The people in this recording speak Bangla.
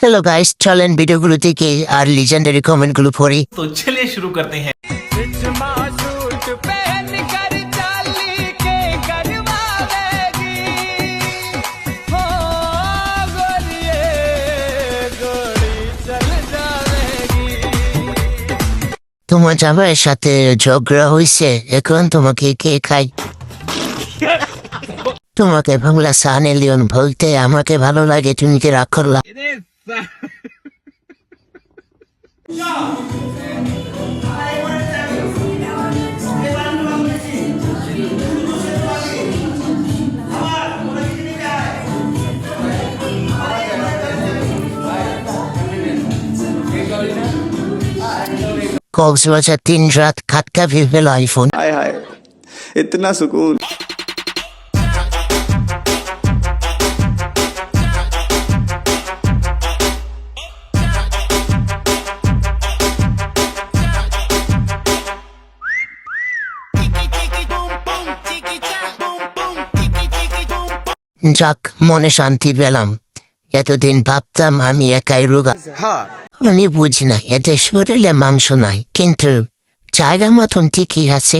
हेलो गाइस, चलें वीडियोগুলো থেকে আর লিজেন্ডারি কমেন্টগুলো পড়ি। तो चलिए शुरू करते हैं। তোমার জামাইয়ের সাথে ঝগড়া হয়েছে, এখন তোমাকে কে খাই? তোমাকে বাংলা সানি লিওন বলতে আমাকে ভালো লাগে, তুমি কি রাগ করলা? কক্সবাজার 3 রাত খাটকা ভিড় আইফোন। हाय हाय इतना सुकून। যাক, মনে শান্তি পেলাম। এতদিন ভাবতাম আমি একাই রোগা। আমি বুঝি না, এতে শরীরে মাংস নাই, কিন্তু জায়গা মতন ঠিকই আছে।